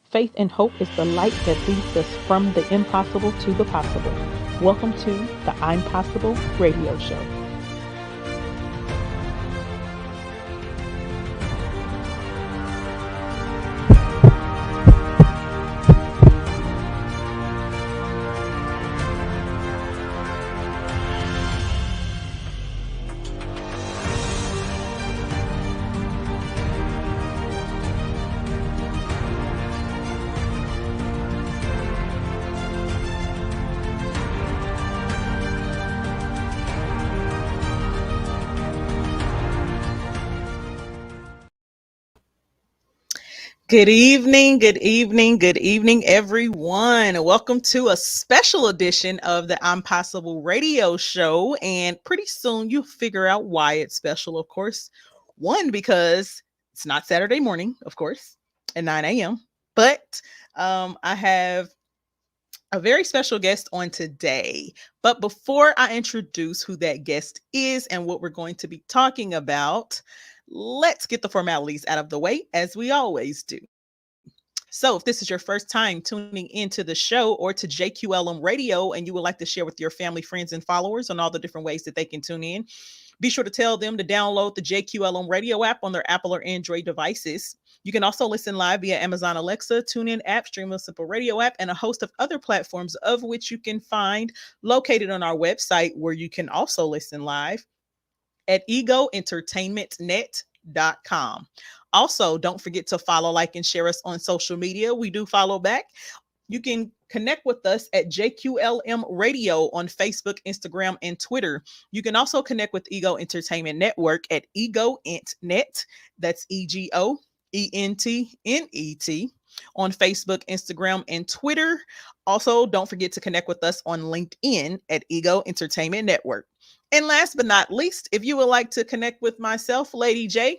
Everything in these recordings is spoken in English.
Faith and hope is the light that leads us from the impossible to the possible. Welcome to the I'm Possible radio show. Good evening, everyone. Welcome to a special edition of the I'm Possible radio show. And pretty soon you'll figure out why it's special, of course. One, because it's not Saturday morning, of course, at 9 a.m. But I have a very special guest on today. But before I introduce who that guest is and what we're going to be talking about, let's get the formalities out of the way, as we always do. So, if this is your first time tuning into the show or to JQLM Radio and you would like to share with your family, friends, and followers on all the different ways that they can tune in, be sure to tell them to download the JQLM Radio app on their Apple or Android devices. You can also listen live via Amazon Alexa, TuneIn app, Stream a Simple Radio app, and a host of other platforms, of which you can find located on our website, where you can also listen live at egoentertainmentnet.com. Also, don't forget to follow, like, and share us on social media. We do follow back. You can connect with us at JQLM Radio on Facebook, Instagram, and Twitter. You can also connect with Ego Entertainment Network at EgoEntNet. That's EgoEntNet on Facebook, Instagram, and Twitter. Also, don't forget to connect with us on LinkedIn at Ego Entertainment Network. And last but not least, if you would like to connect with myself, Lady J,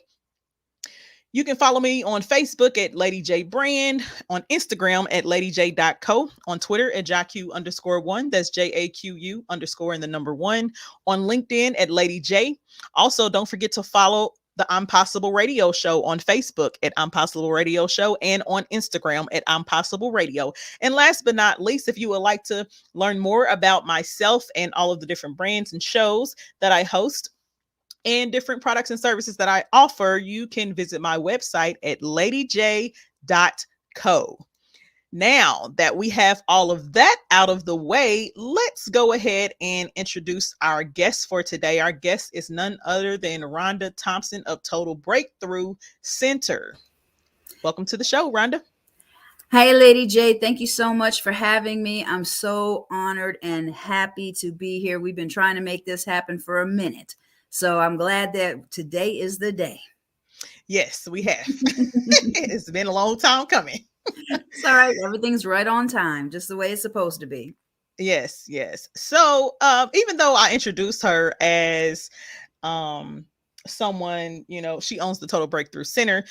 you can follow me on Facebook at Lady J Brand, on Instagram at LadyJ.co, on Twitter at JQ_1, that's JAQU underscore and the number 1, on LinkedIn at Lady J. Also, don't forget to follow the I'm Possible Radio Show on Facebook at I'm Possible Radio Show and on Instagram at I'm Possible Radio. And last but not least, if you would like to learn more about myself and all of the different brands and shows that I host and different products and services that I offer, you can visit my website at ladyj.co. Now that we have all of that out of the way, let's go ahead and introduce our guest for today. Our guest is none other than Rhonda Thompson of Total Breakthrough Center. Welcome to the show, Rhonda. Hey, Lady J, thank you so much for having me. I'm so honored and happy to be here. We've been trying to make this happen for a minute. So I'm glad that today is the day. Yes, we have. It's been a long time coming. It's all right. Everything's right on time, just the way it's supposed to be. Yes, yes. So even though I introduced her as someone, she owns the Total Breakthrough Center,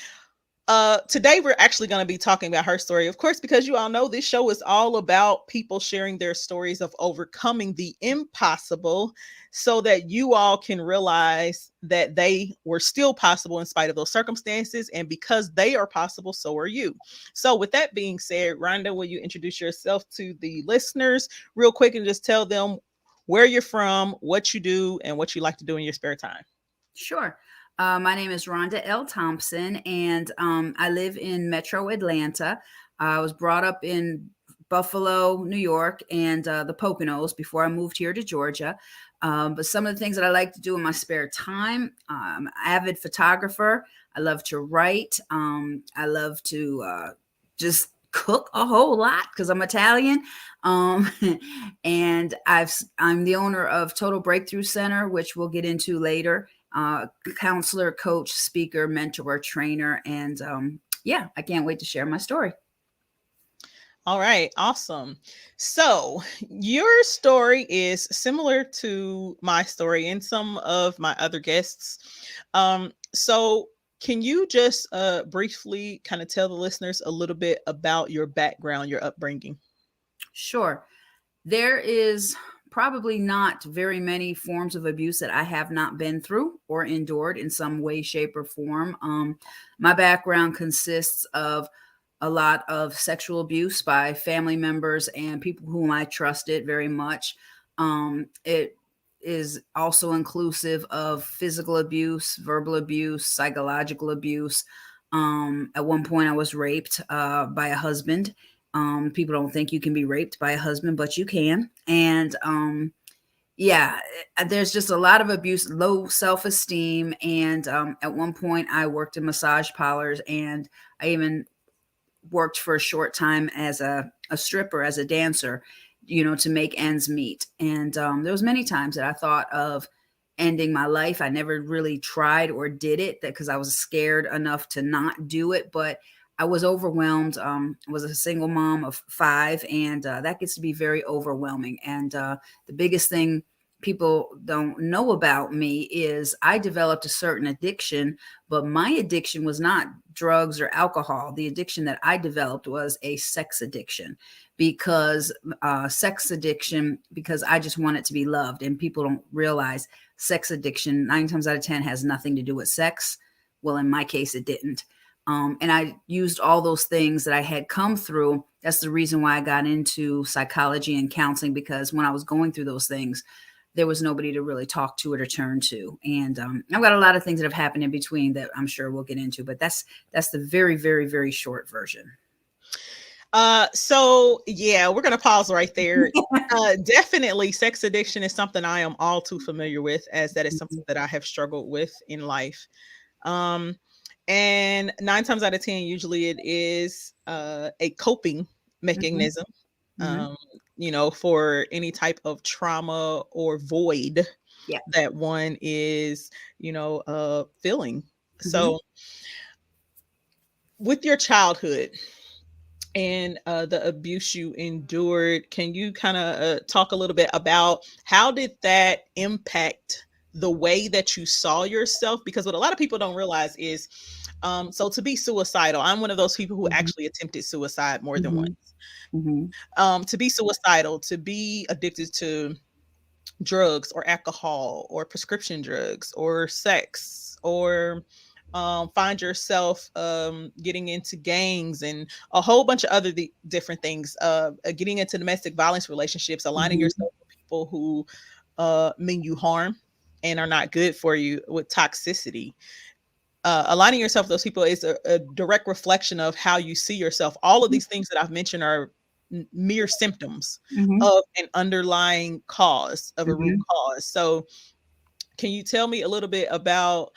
today we're actually going to be talking about her story, of course, because you all know this show is all about people sharing their stories of overcoming the impossible so that you all can realize that they were still possible in spite of those circumstances. And because they are possible, so are you. So with that being said, Rhonda, will you introduce yourself to the listeners real quick and just tell them where you're from, what you do, and what you like to do in your spare time? Sure. My name is Rhonda L. Thompson, and I live in Metro Atlanta. I was brought up in Buffalo, New York, and the Poconos before I moved here to Georgia. But some of the things that I like to do in my spare time, I'm an avid photographer. I love to write. I love to just cook a whole lot because I'm Italian. And I'm the owner of Total Breakthrough Center, which we'll get into later. Counselor, coach, speaker, mentor, trainer. And I can't wait to share my story. All right, awesome. So your story is similar to my story and some of my other guests. So can you just briefly kind of tell the listeners a little bit about your background, your upbringing? Sure. There is probably not very many forms of abuse that I have not been through or endured in some way, shape, or form. My background consists of a lot of sexual abuse by family members and people whom I trusted very much. It is also inclusive of physical abuse, verbal abuse, psychological abuse. At one point, I was raped by a husband. People don't think you can be raped by a husband, but you can. And yeah, there's just a lot of abuse, low self-esteem. And at one point, I worked in massage parlors, and I even worked for a short time as a stripper, as a dancer, to make ends meet. And there was many times that I thought of ending my life. I never really tried or did it because I was scared enough to not do it, but I was overwhelmed. I was a single mom of 5, and that gets to be very overwhelming. And the biggest thing people don't know about me is I developed a certain addiction, but my addiction was not drugs or alcohol. The addiction that I developed was a sex addiction, because because I just wanted to be loved. And people don't realize sex addiction 9 times out of 10 has nothing to do with sex. Well, in my case, it didn't. And I used all those things that I had come through. That's the reason why I got into psychology and counseling, because when I was going through those things, there was nobody to really talk to or to turn to. And I've got a lot of things that have happened in between that I'm sure we'll get into, but that's the very, very, very short version. So yeah, we're gonna pause right there. Definitely sex addiction is something I am all too familiar with, as that is something that I have struggled with in life. Um, and 9 times out of 10, usually it is a coping Mhm, mechanism, mhm. um, for any type of trauma or void Yeah. that one is, feeling. Mhm, So with your childhood and the abuse you endured, can you kind of talk a little bit about how did that impact the way that you saw yourself? Because what a lot of people don't realize is, so to be suicidal, I'm one of those people who mhm, actually attempted suicide more than mhm, once. mhm, To be suicidal, to be addicted to drugs or alcohol or prescription drugs or sex, or find yourself getting into gangs and a whole bunch of other different things, getting into domestic violence relationships, aligning mhm, yourself with people who mean you harm and are not good for you, with toxicity. Aligning yourself with those people is a direct reflection of how you see yourself. All of mhm, these things that I've mentioned are mere symptoms mhm, of an underlying cause, of a root mhm. cause. So, can you tell me a little bit about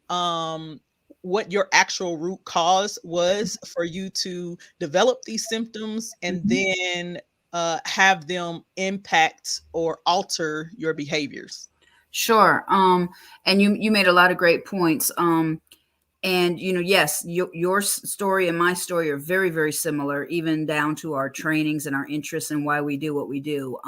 um, what your actual root cause was for you to develop these symptoms and Mhm. then have them impact or alter your behaviors? Sure. And you made a lot of great points. And yes, your story and my story are very, very similar, even down to our trainings and our interests and why we do what we do.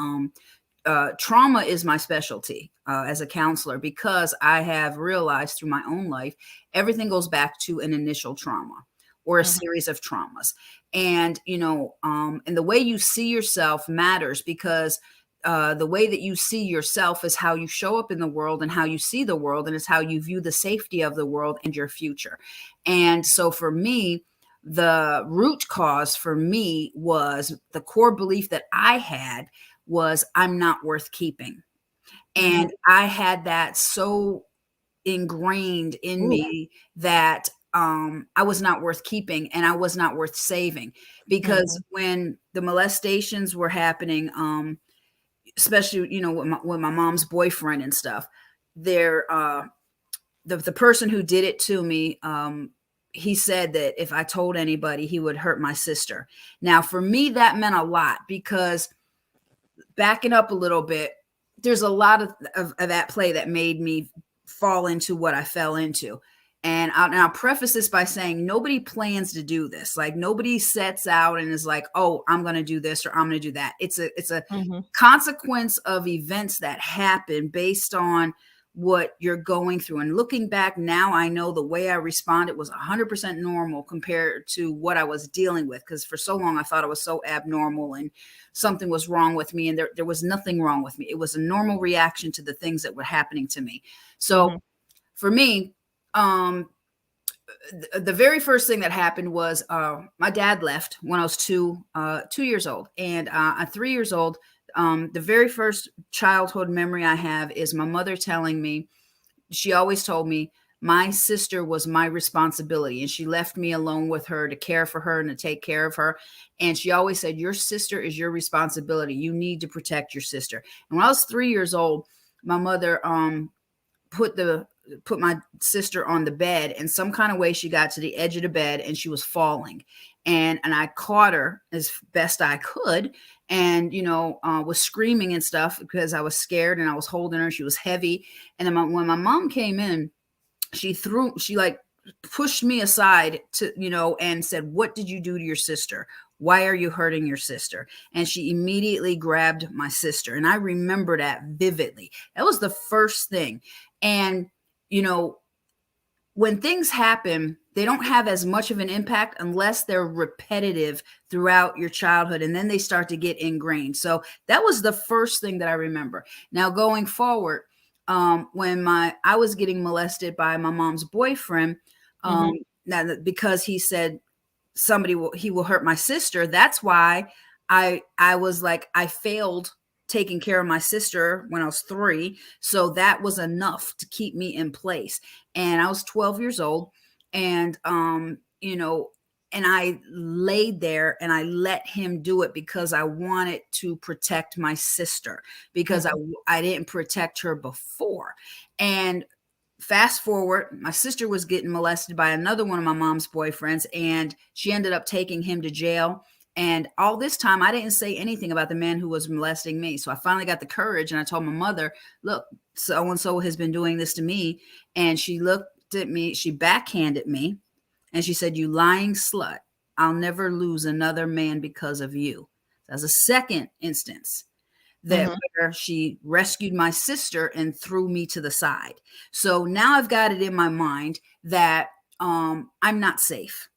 Trauma is my specialty as a counselor, because I have realized through my own life, everything goes back to an initial trauma or a Mhm, series of traumas. And, and the way you see yourself matters, because the way that you see yourself is how you show up in the world and how you see the world, and it's how you view the safety of the world and your future. And so for me, the root cause for me was the core belief that I had was I'm not worth keeping. mhm. And I had that so ingrained in Ooh, me that I was not worth keeping and I was not worth saving. Because mhm, when the molestations were happening, especially, with my mom's boyfriend and stuff, there, the person who did it to me, he said that if I told anybody, he would hurt my sister. Now, for me, that meant a lot, because backing up a little bit, there's a lot of that play that made me fall into what I fell into. And I'll preface this by saying nobody plans to do this. Like, nobody sets out and is like, "Oh, I'm going to do this or I'm going to do that." It's a mhm, consequence of events that happen based on what you're going through. And looking back now, I know the way I responded was 100% normal compared to what I was dealing with. Because for so long, I thought I was so abnormal and something was wrong with me. And there was nothing wrong with me. It was a normal reaction to the things that were happening to me. So mhm, for me, um, the very first thing that happened was my dad left when I was 2 years old, and at 3 years old. The very first childhood memory I have is my mother telling me, she always told me my sister was my responsibility, and she left me alone with her to care for her and to take care of her. And she always said, your sister is your responsibility. You need to protect your sister. And when I was 3 years old, my mother put the put my sister on the bed, and some kind of way she got to the edge of the bed and she was falling, and I caught her as best I could, and was screaming and stuff because I was scared, and I was holding her. She was heavy. And then when my mom came in, she like pushed me aside to and said, what did you do to your sister? Why are you hurting your sister? And she immediately grabbed my sister, and I remember that vividly. That was the first thing. And you know when things happen, they don't have as much of an impact unless they're repetitive throughout your childhood, and then they start to get ingrained. So that was the first thing that I remember. Now, going forward, when I was getting molested by my mom's boyfriend, Mm-hmm. now because he said he will hurt my sister. That's why I was like, I failed taking care of my sister when I was 3. So that was enough to keep me in place. And I was 12 years old, and and I laid there and I let him do it because I wanted to protect my sister, because Mm-hmm. I didn't protect her before. And fast forward, my sister was getting molested by another one of my mom's boyfriends, and she ended up taking him to jail. And all this time, I didn't say anything about the man who was molesting me. So I finally got the courage, and I told my mother, look, so and so has been doing this to me. And she looked at me, she backhanded me, and she said, you lying slut. I'll never lose another man because of you. That's a second instance that Mm-hmm. where she rescued my sister and threw me to the side. So now I've got it in my mind that I'm not safe,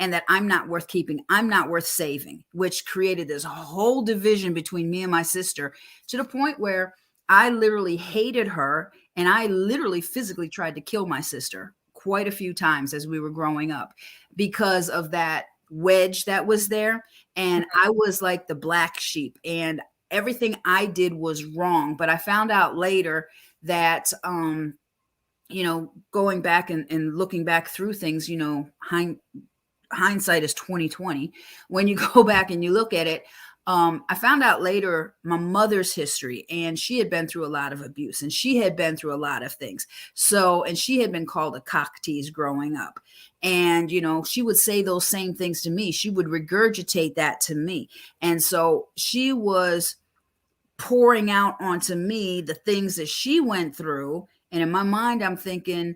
and that I'm not worth keeping. I'm not worth saving, which created this whole division between me and my sister, to the point where I literally hated her, and I literally physically tried to kill my sister quite a few times as we were growing up because of that wedge that was there. And I was like the black sheep, and everything I did was wrong. But I found out later that going back and looking back through things, hindsight is 2020. When you go back and you look at it, I found out later my mother's history, and she had been through a lot of abuse, and she had been through a lot of things. So, and she had been called a cock tease growing up. And, she would say those same things to me. She would regurgitate that to me. And so she was pouring out onto me the things that she went through. And in my mind, I'm thinking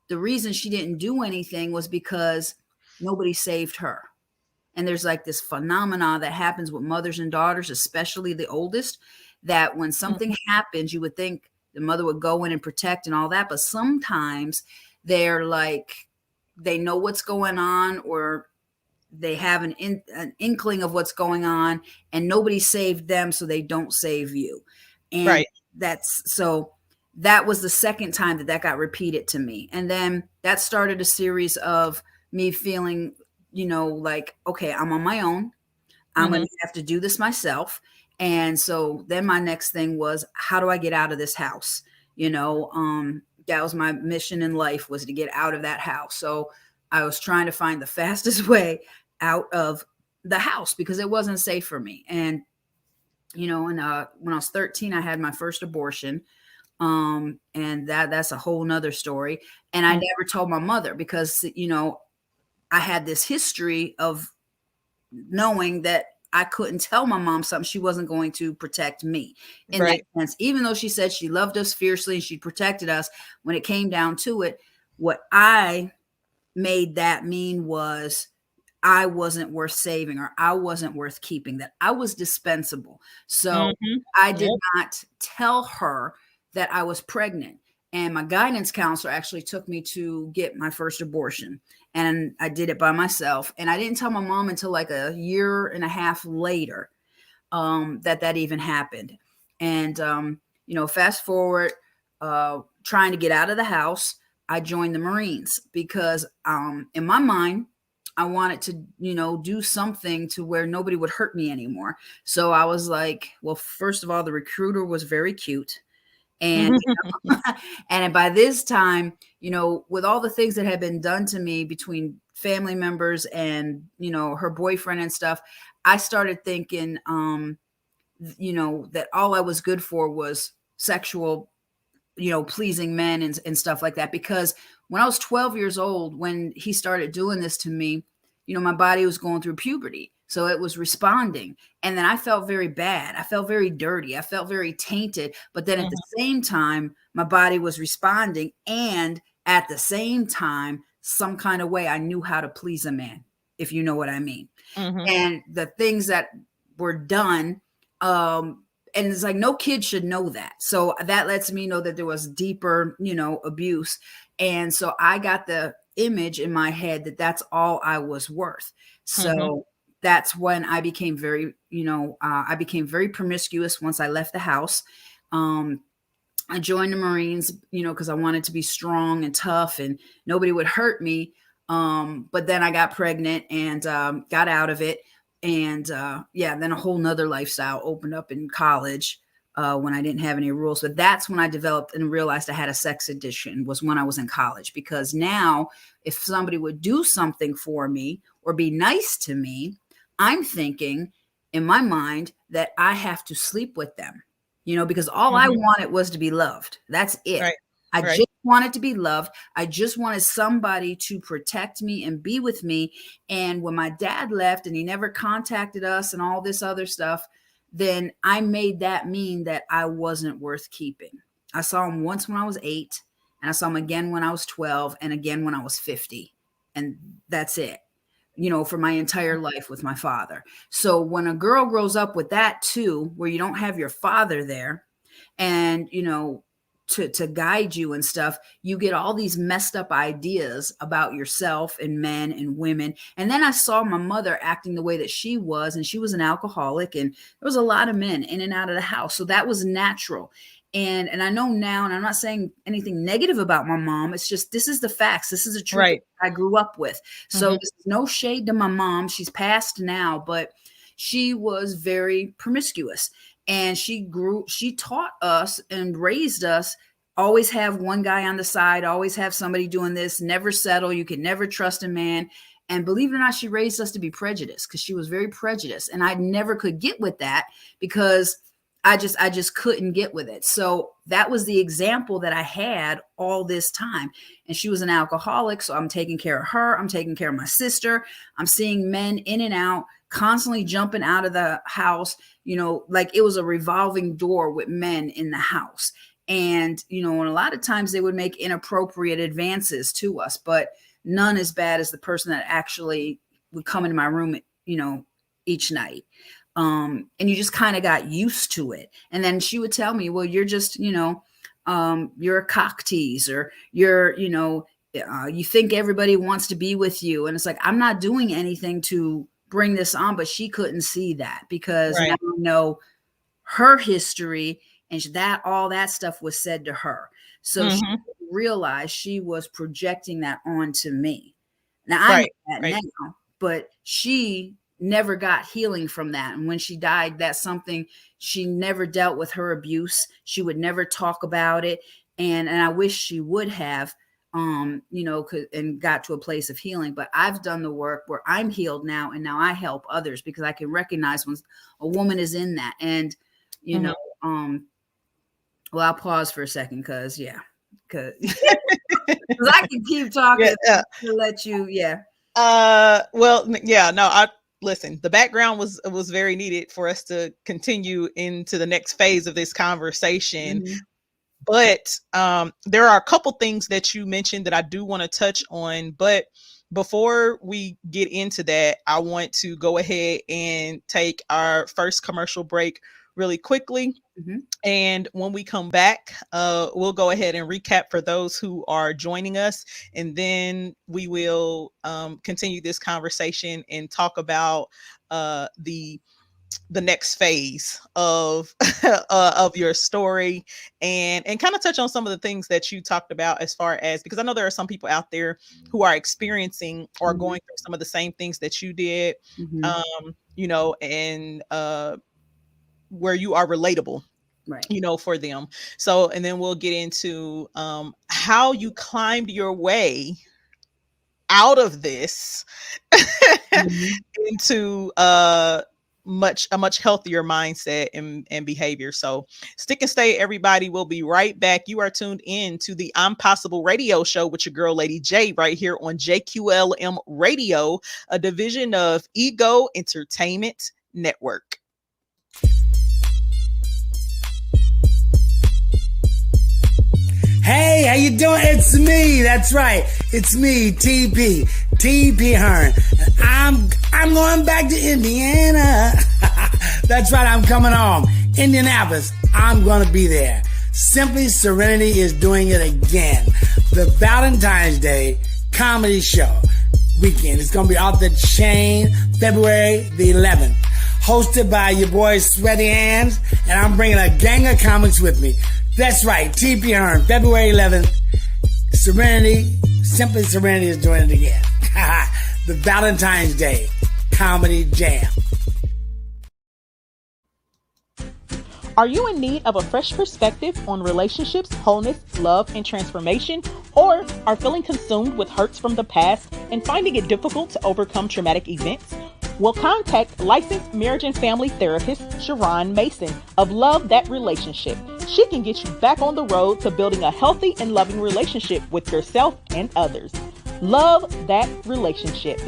the reason she didn't do anything was because nobody saved her. And there's like this phenomena that happens with mothers and daughters, especially the oldest, that when something happens, you would think the mother would go in and protect and all that. But sometimes they're like, they know what's going on, or they have an inkling of what's going on, and nobody saved them, so they don't save you. And Right. that was the second time that got repeated to me. And then that started a series of me feeling, like, okay, I'm on my own. I'm going Mm-hmm. to have to do this myself. And so then my next thing was, how do I get out of this house? That was my mission in life, was to get out of that house. So I was trying to find the fastest way out of the house because it wasn't safe for me. And, when I was 13, I had my first abortion. And that's a whole nother story. And I never told my mother because, I had this history of knowing that I couldn't tell my mom something. She wasn't going to protect me in that Right. sense. Even though she said she loved us fiercely and she protected us, when it came down to it, what I made that mean was I wasn't worth saving, or I wasn't worth keeping, that I was dispensable. So Mm-hmm. I did Yep. not tell her that I was pregnant. And my guidance counselor actually took me to get my first abortion. And I did it by myself. And I didn't tell my mom until like a year and a half later that even happened. And, fast forward, trying to get out of the house. I joined the Marines because in my mind, I wanted to, do something to where nobody would hurt me anymore. So I was like, well, first of all, the recruiter was very cute. And and by this time, with all the things that had been done to me between family members and, her boyfriend and stuff, I started thinking, that all I was good for was sexual, pleasing men and stuff like that. Because when I was 12 years old, when he started doing this to me, my body was going through puberty. So it was responding. And then I felt very bad. I felt very dirty. I felt very tainted. But then at the same time, my body was responding. And at the same time, some kind of way I knew how to please a man, if you know what I mean. And the things that were done, and it's like no kid should know that. So that lets me know that there was deeper, abuse. And so I got the image in my head that that's all I was worth. So that's when I became very, I became very promiscuous once I left the house. I joined the Marines, because I wanted to be strong and tough and nobody would hurt me. But then I got pregnant and got out of it. And then a whole nother lifestyle opened up in college when I didn't have any rules. But that's when I developed and realized I had a sex addiction, was when I was in college. Because now if somebody would do something for me or be nice to me, I'm thinking in my mind that I have to sleep with them, because all I wanted was to be loved. That's it. Right. I just wanted to be loved. I just wanted somebody to protect me and be with me. And when my dad left and he never contacted us and all this other stuff, then I made that mean that I wasn't worth keeping. I saw him once when I was 8, and I saw him again when I was 12, and again when I was 50. And that's it, for my entire life with my father. So when a girl grows up with that too, where you don't have your father there and, to guide you and stuff, you get all these messed up ideas about yourself and men and women. And then I saw my mother acting the way that she was, and she was an alcoholic, and there was a lot of men in and out of the house. So that was natural. And I know now, and I'm not saying anything negative about my mom. It's just, this is the facts. This is the truth Right. I grew up with. So this is no shade to my mom. She's passed now, but she was very promiscuous. And she taught us and raised us, always have one guy on the side, always have somebody doing this, never settle. You can never trust a man. And believe it or not, she raised us to be prejudiced, because she was very prejudiced. And I never could get with that, because I just couldn't get with it. So that was the example that I had all this time. And she was an alcoholic. So I'm taking care of her. I'm taking care of my sister. I'm seeing men in and out, constantly jumping out of the house, like it was a revolving door with men in the house. And, and a lot of times they would make inappropriate advances to us, but none as bad as the person that actually would come into my room, each night. And you just kind of got used to it. And then she would tell me, well, you're just, you're a cock tease, or you're, you think everybody wants to be with you. And it's like, I'm not doing anything to bring this on, but she couldn't see that, because now I know her history, and that all that stuff was said to her. So she realized she was projecting that onto me. Now I know that now, but she never got healing from that. And when she died, that's something she never dealt with, her abuse. She would never talk about it. And I wish she would have, and got to a place of healing. But I've done the work where I'm healed now, and now I help others, because I can recognize when a woman is in that. And, well, I'll pause for a second, because I can keep talking to let you. Listen, the background was very needed for us to continue into the next phase of this conversation. But there are a couple things that you mentioned that I do want to touch on. But before we get into that, I want to go ahead and take our first commercial break really quickly. And when we come back, we'll go ahead and recap for those who are joining us. And then we will continue this conversation and talk about the the next phase of of your story, and kind of touch on some of the things that you talked about, as far as, because I know there are some people out there who are experiencing or Mhm. going through some of the same things that you did, Mhm. and where you are relatable, Right. for them. So, and then we'll get into how you climbed your way out of this Mhm. into a much healthier mindset and behavior. So stick and stay, everybody. We'll be right back. You are tuned in to the I'm Possible Radio Show with your girl, Lady J, right here on JQLM Radio, a division of Ego Entertainment Network. Hey, how you doing? It's me. That's right. It's me, TP Hearn. I'm going back to Indiana. That's right. I'm coming home. Indianapolis. I'm going to be there. Simply Serenity is doing it again. The Valentine's Day comedy show weekend. It's going to be off the chain February the 11th. Hosted by your boy Sweaty Hands, and I'm bringing a gang of comics with me. That's right, TP Hearn, February 11th. Serenity, Simply Serenity is doing it again. The Valentine's Day Comedy Jam. Are you in need of a fresh perspective on relationships, wholeness, love, and transformation? Or are feeling consumed with hurts from the past and finding it difficult to overcome traumatic events? Well, contact licensed marriage and family therapist Sharon Mason of Love That Relationship. She can get you back on the road to building a healthy and loving relationship with yourself and others. Love That Relationship.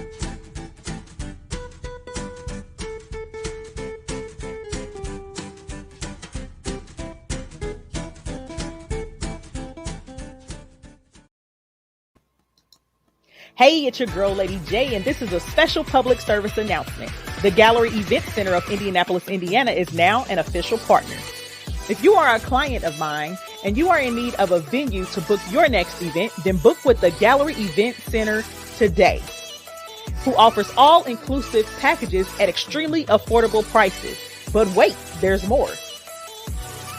Hey, it's your girl, Lady J, and this is a special public service announcement. The Gallery Event Center of Indianapolis, Indiana is now an official partner. If you are a client of mine and you are in need of a venue to book your next event, then book with the Gallery Event Center today, who offers all-inclusive packages at extremely affordable prices. But wait, there's more.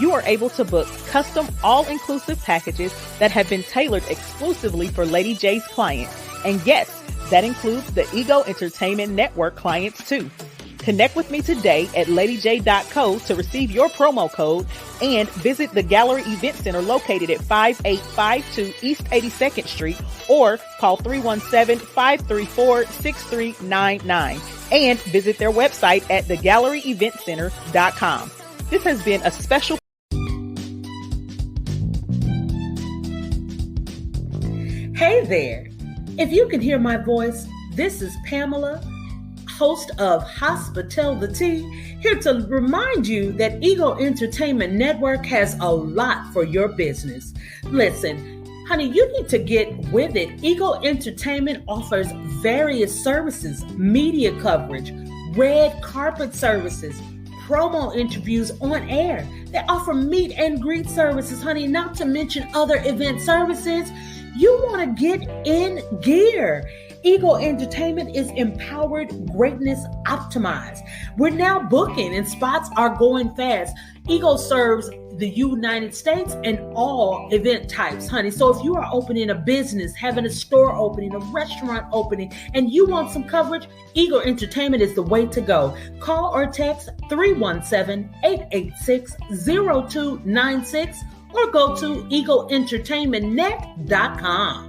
You are able to book custom all-inclusive packages that have been tailored exclusively for Lady J's clients. And yes, that includes the Ego Entertainment Network clients too. Connect with me today at ladyj.co to receive your promo code and visit the Gallery Event Center located at 5852 East 82nd Street or call 317-534-6399 and visit their website at thegalleryeventcenter.com. This has been a special. Hey there. If you can hear my voice, this is Pamela, host of Hospitality, here to remind you that Ego Entertainment Network has a lot for your business. Listen, honey, you need to get with it. Ego Entertainment offers various services, media coverage, red carpet services, promo interviews on air. They offer meet and greet services, honey, not to mention other event services. You want to get in gear. Ego Entertainment is empowered greatness optimized. We're now booking and spots are going fast. Ego serves the United States and all event types, honey. So if you are opening a business, having a store opening, a restaurant opening, and you want some coverage, Ego Entertainment is the way to go. Call or text 317-886-0296 or go to egoentertainmentnet.com.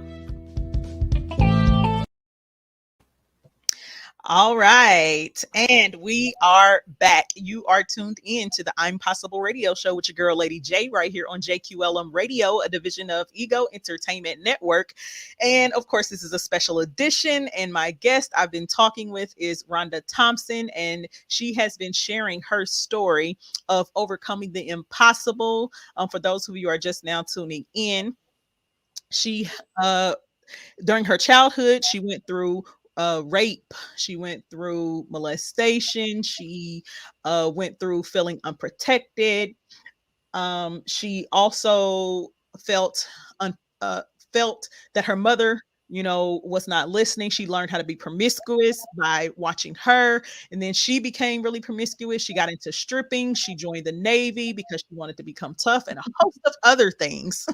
All right. And we are back. You are tuned in to the I'm Possible Radio Show with your girl, Lady J, right here on JQLM Radio, a division of Ego Entertainment Network. And of course, this is a special edition. And my guest I've been talking with is Rhonda Thompson. And she has been sharing her story of overcoming the impossible. For those of you who are just now tuning in, she during her childhood, she went through rape, she went through molestation, she went through feeling unprotected. She also felt un- felt that her mother was not listening. She learned how to be promiscuous by watching her. And then she became really promiscuous. She got into stripping. She joined the Navy because she wanted to become tough and a host of other things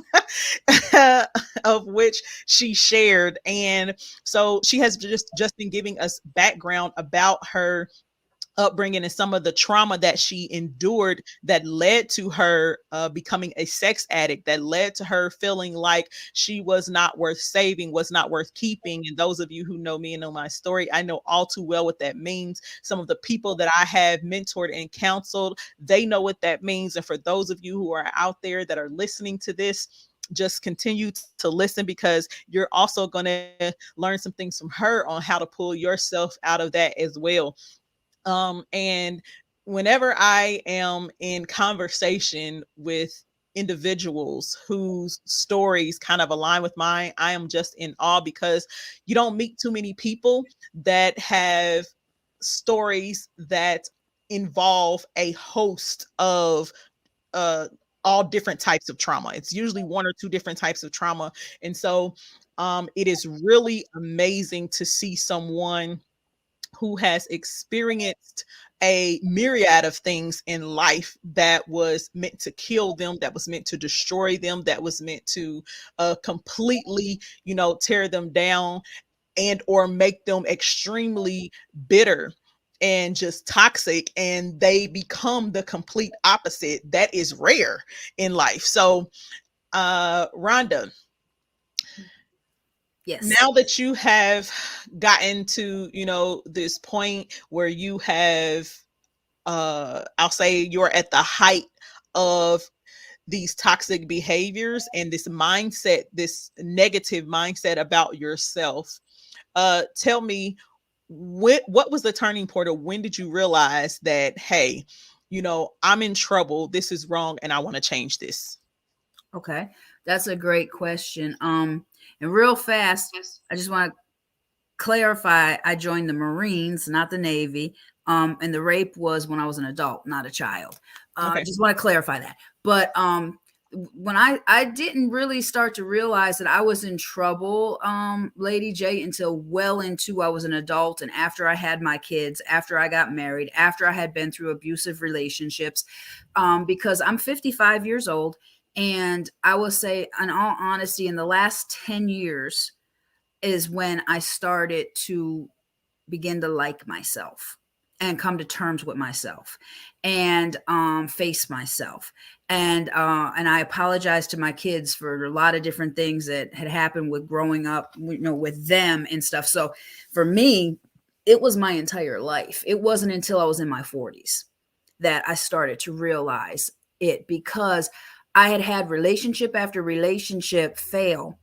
of which she shared. And so she has just been giving us background about her upbringing and some of the trauma that she endured that led to her becoming a sex addict, that led to her feeling like she was not worth saving, was not worth keeping. And those of you who know me and know my story, I know all too well what that means. Some of the people that I have mentored and counseled, they know what that means. And for those of you who are out there that are listening to this, just continue to listen, because you're also going to learn some things from her on how to pull yourself out of that as well. And whenever I am in conversation with individuals whose stories kind of align with mine, I am just in awe, because you don't meet too many people that have stories that involve a host of uh, all different types of trauma. It's usually one or two different types of trauma. And so it is really amazing to see someone who has experienced a myriad of things in life that was meant to kill them, that was meant to destroy them, that was meant to completely, tear them down and or make them extremely bitter and just toxic, and they become the complete opposite. That is rare in life. So Rhonda, Yes. now that you have gotten to, this point where you have, I'll say you're at the height of these toxic behaviors and this mindset, this negative mindset about yourself. Tell me, what was the turning point, or when did you realize that, hey, I'm in trouble, this is wrong, and I want to change this? Okay. That's a great question. And real fast, I just want to clarify, I joined the Marines, not the Navy. And the rape was when I was an adult, not a child. Okay. I just want to clarify that. But when I didn't really start to realize that I was in trouble, Lady J, until well into I was an adult, and after I had my kids, after I got married, after I had been through abusive relationships, because I'm 55 years old. And I will say, in all honesty, in the last 10 years is when I started to begin to like myself and come to terms with myself and face myself. And I apologize to my kids for a lot of different things that had happened with growing up, with them and stuff. So for me, it was my entire life. It wasn't until I was in my 40s that I started to realize it, because I had had relationship after relationship fail.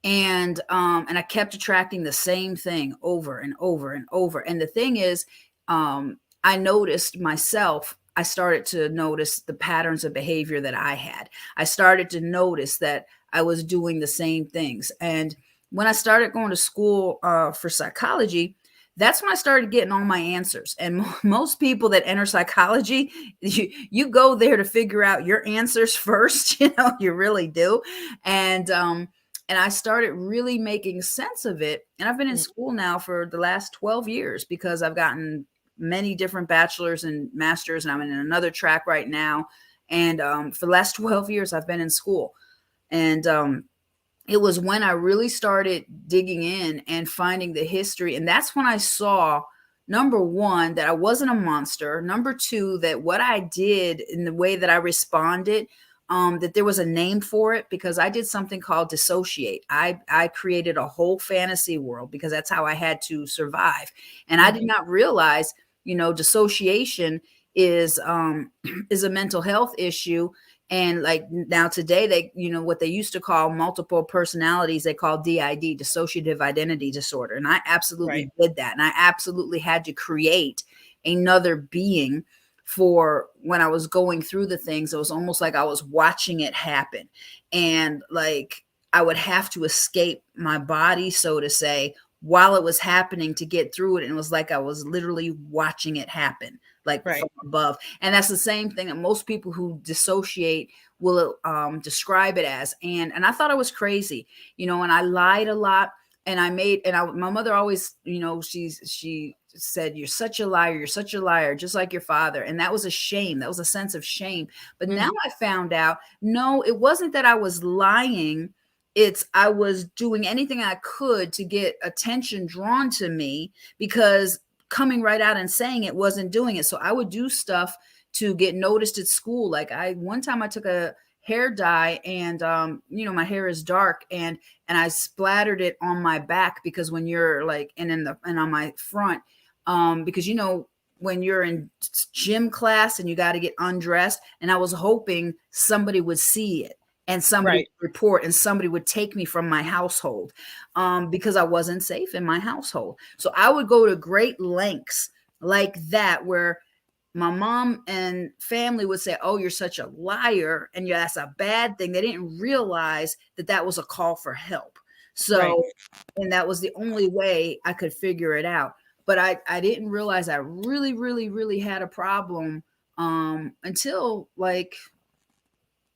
And I kept attracting the same thing over and over and over. And the thing is, I noticed myself, I started to notice the patterns of behavior that I had. I started to notice that I was doing the same things. And when I started going to school for psychology, that's when I started getting all my answers. And most people that enter psychology, you go there to figure out your answers first, you really do. And I started really making sense of it. And I've been in school now for the last 12 years, because I've gotten many different bachelor's and master's, and I'm in another track right now. And for the last 12 years, I've been in school. And it was when I really started digging in and finding the history. And that's when I saw, number one, that I wasn't a monster. Number two, that what I did in the way that I responded, that there was a name for it, because I did something called dissociate. I created a whole fantasy world, because that's how I had to survive. And I did not realize, dissociation is a mental health issue. And like now today, they, what they used to call multiple personalities, they call DID, dissociative identity disorder. And I absolutely did that. And I absolutely had to create another being for when I was going through the things. It was almost like I was watching it happen. And like I would have to escape my body, so to say, while it was happening to get through it. And it was like I was literally watching it happen, like from above. And that's the same thing that most people who dissociate will describe it as. And I thought I was crazy, and I lied a lot. and my mother always, she said, "You're such a liar. You're such a liar, just like your father." And that was a shame. That was a sense of shame. But now I found out, no, it wasn't that I was lying. It's I was doing anything I could to get attention drawn to me, because coming right out and saying it wasn't doing it. So I would do stuff to get noticed at school. Like one time I took a hair dye, and my hair is dark, and I splattered it on my back, because when you're like, and on my front, because when you're in gym class and you got to get undressed, and I was hoping somebody would see it, and somebody would report, and somebody would take me from my household, because I wasn't safe in my household. So I would go to great lengths like that, where my mom and family would say, "Oh, you're such a liar," and yeah, that's a bad thing. They didn't realize that that was a call for help. So, and that was the only way I could figure it out. But I didn't realize I really, really, really had a problem until like,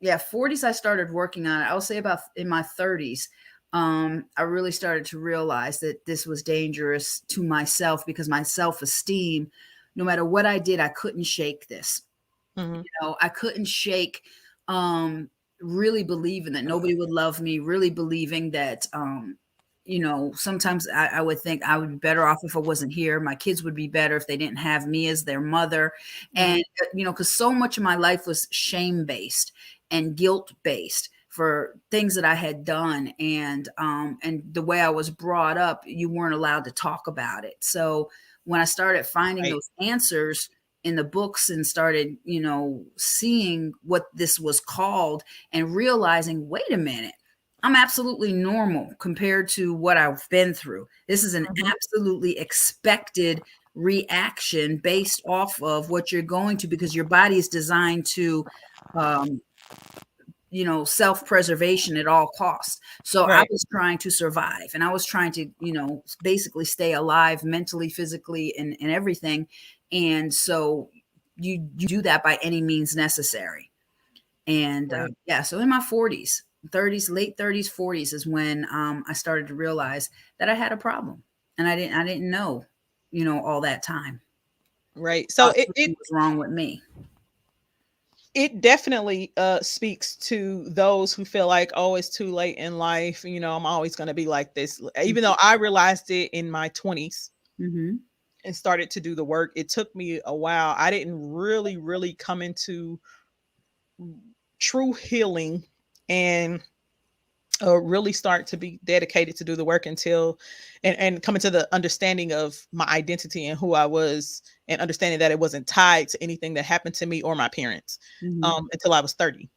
40s. I started working on it. I'll say about in my 30s. I really started to realize that this was dangerous to myself, because my self-esteem, no matter what I did, I couldn't shake this. I couldn't shake really believing that nobody would love me, really believing that, sometimes I would think I would be better off if I wasn't here. My kids would be better if they didn't have me as their mother. And, because so much of my life was shame-based and guilt-based for things that I had done. And the way I was brought up, you weren't allowed to talk about it. So when I started finding those answers in the books, and started, seeing what this was called, and realizing, wait a minute, I'm absolutely normal compared to what I've been through. This is an absolutely expected reaction based off of what you're going to, because your body is designed to, self-preservation at all costs. So I was trying to survive, and I was trying to, basically stay alive mentally, physically, and everything. And so you do that by any means necessary. And so in my 40s, 30s, late 30s, 40s is when I started to realize that I had a problem, and I didn't know, all that time. Right. So it was wrong with me. It definitely speaks to those who feel like, oh, it's too late in life. I'm always going to be like this. Even though I realized it in my 20s and started to do the work, it took me a while. I didn't really, really come into true healing and really start to be dedicated to do the work until and come into the understanding of my identity and who I was, and understanding that it wasn't tied to anything that happened to me or my parents until I was 30.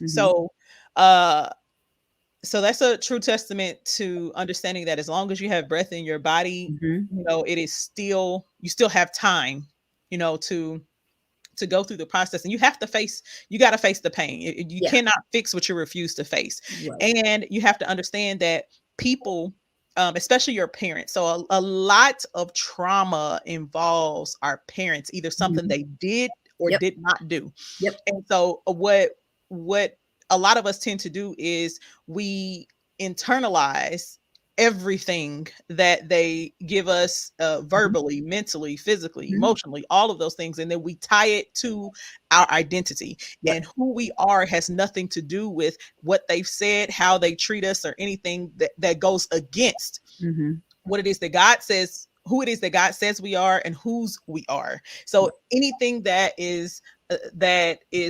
So that's a true testament to understanding that as long as you have breath in your body, it is still, you still have time, to go through the process. And you got to face the pain. You cannot fix what you refuse to face. And you have to understand that people, especially your parents. So a lot of trauma involves our parents, either something they did or did not do. And so what a lot of us tend to do is we internalize everything that they give us verbally, mentally, physically, emotionally, all of those things. And then we tie it to our identity, and who we are has nothing to do with what they've said, how they treat us, or anything that goes against what it is that God says, who it is that God says we are, and whose we are. So anything that is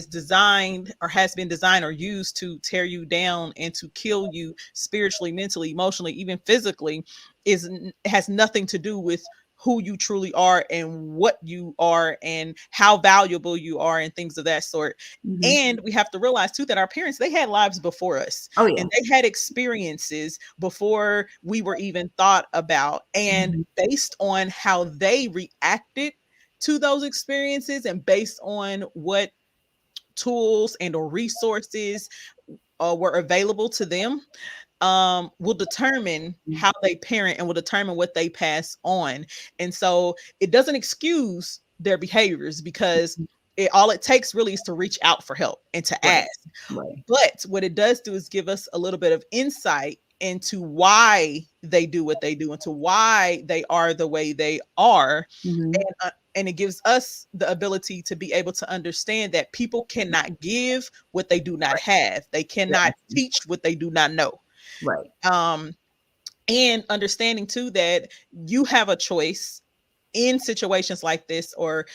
designed or has been designed or used to tear you down and to kill you spiritually, mentally, emotionally, even physically, has nothing to do with who you truly are and what you are and how valuable you are and things of that sort. And we have to realize too that our parents, they had lives before us. And they had experiences before we were even thought about. And based on how they reacted to those experiences, and based on what tools and or resources were available to them, will determine how they parent and will determine what they pass on. And so it doesn't excuse their behaviors, because all it takes really is to reach out for help and to ask. But what it does do is give us a little bit of insight into why they do what they do, into why they are the way they are. Mhm. And it gives us the ability to be able to understand that people cannot give what they do not have. They cannot Yeah. teach what they do not know. Right. And understanding too that you have a choice in situations like this, or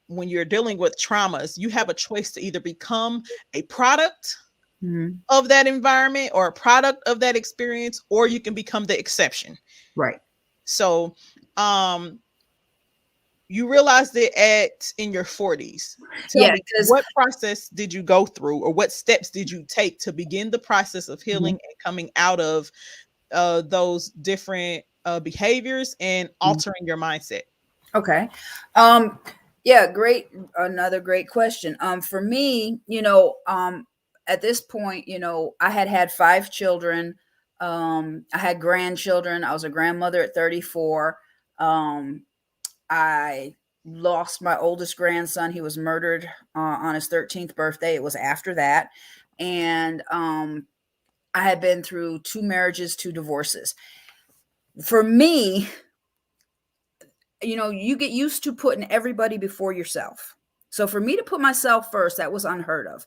when you're dealing with traumas, you have a choice to either become a product Mhm. of that environment or a product of that experience, or you can become the exception. Right. So you realized it in your 40s. Tell Yeah, me, because what process did you go through, or what steps did you take to begin the process of healing and coming out of those different behaviors and altering your mindset? okay. Yeah, great. Another great question. For me, at this point, I had 5 children. I had grandchildren. I was a grandmother at 34. I lost my oldest grandson. He was murdered on his 13th birthday. It was after that. And I had been through 2 marriages, 2 divorces. For me, you get used to putting everybody before yourself. So for me to put myself first, that was unheard of.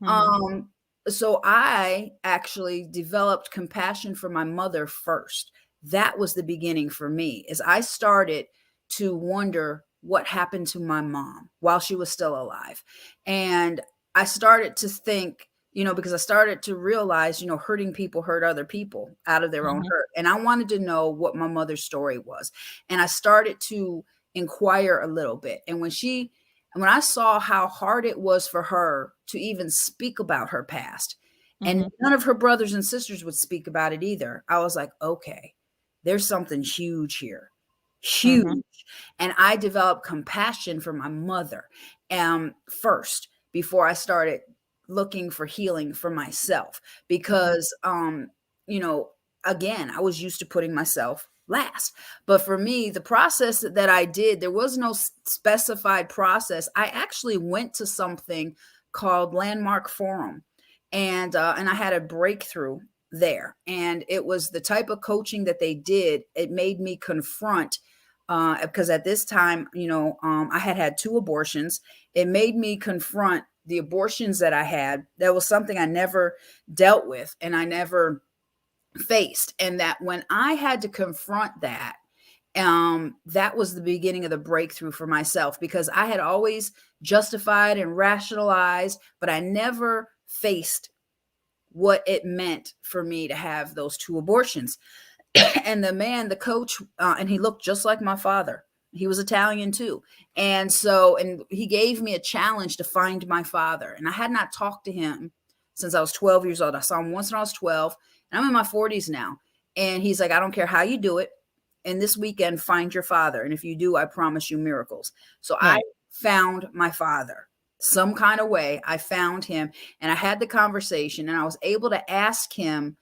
Mhm. Um, so I actually developed compassion for my mother first. That was the beginning for me, as I started to wonder what happened to my mom while she was still alive. And I started to think, because I started to realize, hurting people hurt other people out of their own Mhm. hurt. And I wanted to know what my mother's story was. And I started to inquire a little bit. And when I saw how hard it was for her to even speak about her past, and Mhm. none of her brothers and sisters would speak about it either, I was like, okay, there's something huge here. Mhm. Huge. And I developed compassion for my mother first before I started looking for healing for myself. Mhm. Because you know, again, I was used to putting myself last. But for me, the process that I did, there was no specified process. I actually went to something called Landmark Forum, and I had a breakthrough there. And it was the type of coaching that they did. It made me confront. Because at this time, I had had 2 abortions. It made me confront the abortions that I had. That was something I never dealt with and I never faced. And that when I had to confront that, that was the beginning of the breakthrough for myself, because I had always justified and rationalized, but I never faced what it meant for me to have those 2 abortions. And the coach, and he looked just like my father. He was Italian too. And he gave me a challenge to find my father. And I had not talked to him since I was 12 years old. I saw him once when I was 12, and I'm in my 40s now. And he's like, I don't care how you do it. And this weekend, find your father. And if you do, I promise you miracles. So I Right. found my father some kind of way. I found him, and I had the conversation, and I was able to ask him,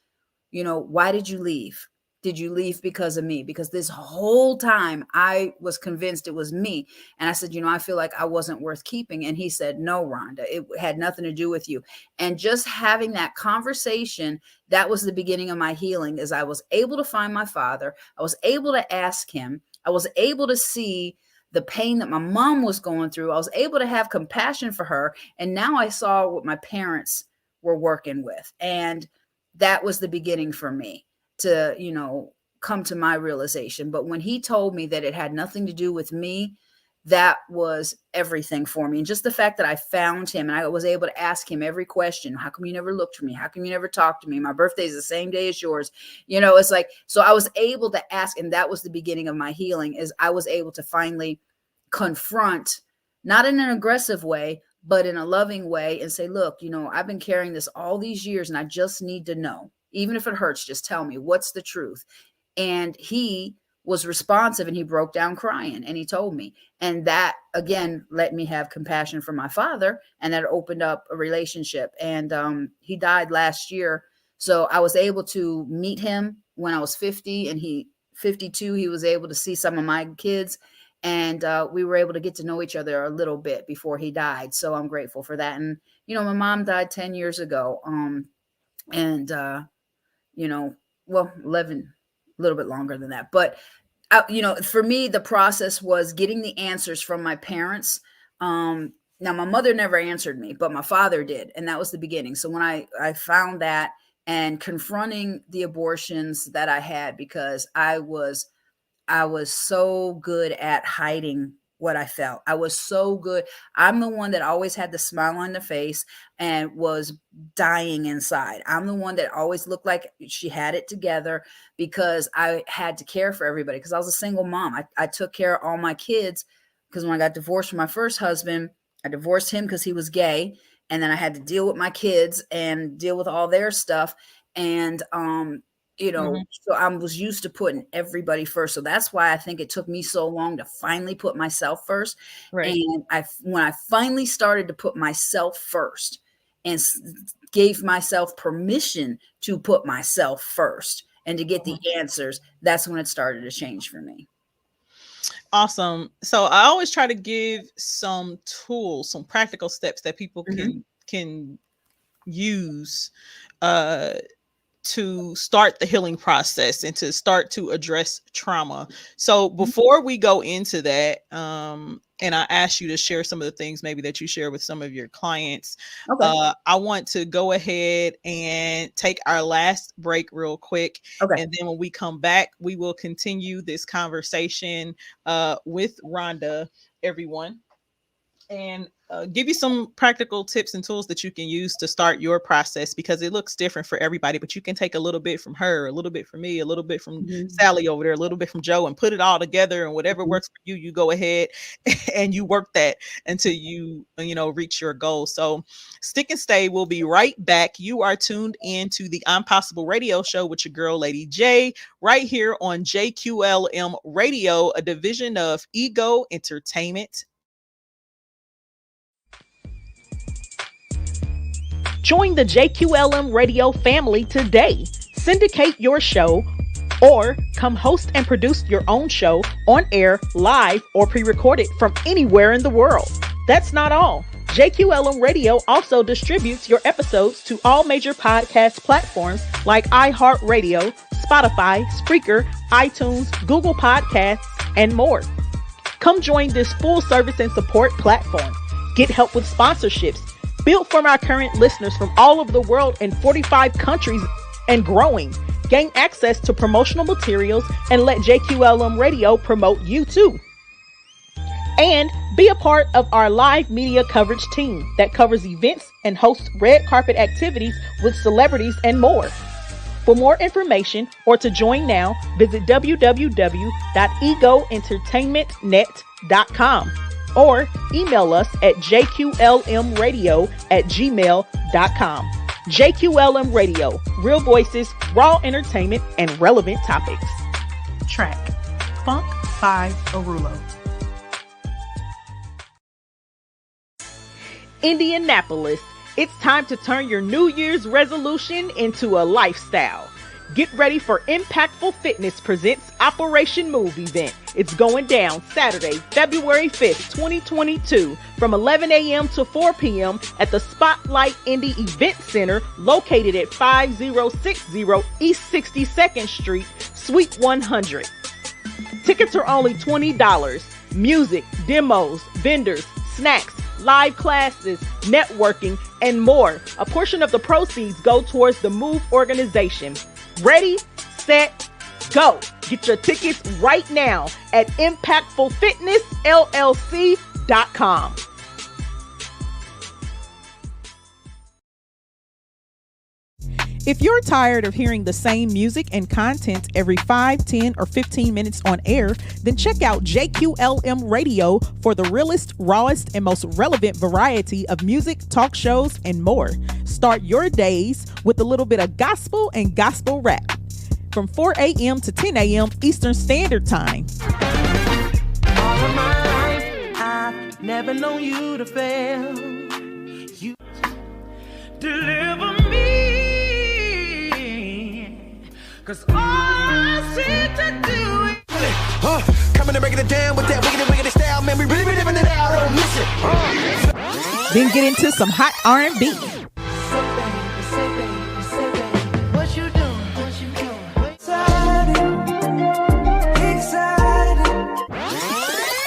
why did you leave? Did you leave because of me? Because this whole time I was convinced it was me. And I said, I feel like I wasn't worth keeping. And he said, no, Rhonda, it had nothing to do with you. And just having that conversation, that was the beginning of my healing. As I was able to find my father, I was able to ask him, I was able to see the pain that my mom was going through. I was able to have compassion for her. And now I saw what my parents were working with. And that was the beginning for me to, come to my realization. But when he told me that it had nothing to do with me, that was everything for me. And just the fact that I found him and I was able to ask him every question. How come you never looked for me? How come you never talked to me? My birthday is the same day as yours. It's like, so I was able to ask, and that was the beginning of my healing, is I was able to finally confront, not in an aggressive way, but in a loving way, and say, look, I've been carrying this all these years and I just need to know. Even if it hurts, just tell me what's the truth. And he was responsive, and he broke down crying, and he told me. And that again let me have compassion for my father, and that opened up a relationship. And he died last year. So I was able to meet him when I was 50, and he 52. He was able to see some of my kids, and we were able to get to know each other a little bit before he died. So I'm grateful for that. And my mom died 10 years ago. And you know well, 11, a little bit longer than that. But, for me, the process was getting the answers from my parents. Now, my mother never answered me, but my father did. And that was the beginning. So when I found that and confronting the abortions that I had, because I was so good at hiding what I felt. I was so good. I'm the one that always had the smile on the face and was dying inside. I'm the one that always looked like she had it together because I had to care for everybody, because I was a single mom. I took care of all my kids, because when I got divorced from my first husband, I divorced him because he was gay. And then I had to deal with my kids and deal with all their stuff. And, so I was used to putting everybody first. So that's why I think it took me so long to finally put myself first. Right. And when I finally started to put myself first and gave myself permission to put myself first and to get the answers, that's when it started to change for me. Awesome. So I always try to give some tools, some practical steps that people can use to start the healing process and to start to address trauma. So before we go into that, and I ask you to share some of the things maybe that you share with some of your clients, I want to go ahead and take our last break real quick. And then when we come back, we will continue this conversation with Rhonda, everyone, and give you some practical tips and tools that you can use to start your process, because it looks different for everybody, but you can take a little bit from her, a little bit from me, a little bit from Sally over there, a little bit from Joe, and put it all together, and whatever works for you, you go ahead and you work that until you reach your goal. So stick and stay. We'll be right back. You are tuned in to the I'm Possible Radio Show with your girl, Lady J, right here on JQLM Radio, a division of Ego Entertainment. Join the JQLM Radio family today. Syndicate your show or come host and produce your own show on air, live, or pre-recorded from anywhere in the world. That's not all. JQLM Radio also distributes your episodes to all major podcast platforms like iHeartRadio, Spotify, Spreaker, iTunes, Google Podcasts, and more. Come join this full service and support platform. Get help with sponsorships, built from our current listeners from all over the world in 45 countries and growing. Gain access to promotional materials and let JQLM Radio promote you too. And be a part of our live media coverage team that covers events and hosts red carpet activities with celebrities and more. For more information or to join now, visit www.egoentertainmentnet.com. or email us at jqlmradio@gmail.com. JQLM Radio, real voices, raw entertainment, and relevant topics. Track, Funk by Arulo. Indianapolis, it's time to turn your New Year's resolution into a lifestyle. Get ready for Impactful Fitness presents Operation Move event. It's going down Saturday, February 5th, 2022 from 11 a.m. to 4 p.m. at the Spotlight Indie Event Center located at 5060 East 62nd Street, Suite 100. Tickets are only $20. Music, demos, vendors, snacks, live classes, networking, and more. A portion of the proceeds go towards the Move organization. Ready, set, go. Get your tickets right now at impactfulfitnessllc.com. If you're tired of hearing the same music and content every 5, 10, or 15 minutes on air, then check out JQLM Radio for the realest, rawest, and most relevant variety of music, talk shows, and more. Start your days with a little bit of gospel and gospel rap from 4 a.m. to 10 a.m. Eastern Standard Time. All of my life, I've never known you to fail. You deliver me. 'Cause all I seem to do is coming and breaking it down with that wiggity style, man. We really be living it out, don't miss it. Then get into some hot R&B. Say baby, what you doing? What you doing?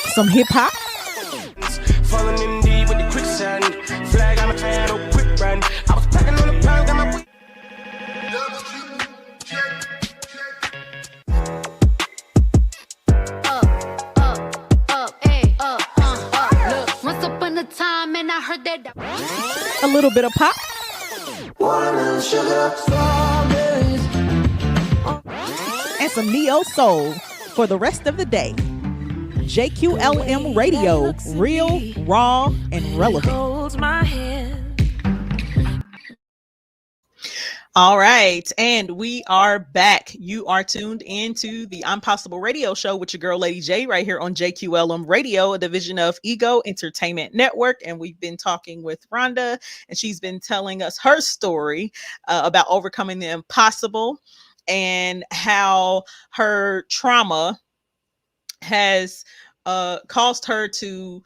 some hip hop, Falling in deep with the quicksand. Flag on the fan, no quick brand. I was packing on the pound, got my. Look, once upon a time, and I heard that. a little bit of pop, Watermelon sugar, strawberries. and some neo soul for the rest of the day. JQLM Radio, real, raw, and relevant. Holds my hand. All right, and we are back. You are tuned into the Impossible Radio Show with your girl, Lady J, right here on JQLM Radio, a division of Ego Entertainment Network. And we've been talking with Rhonda, and she's been telling us her story about overcoming the impossible and how her trauma has caused her to,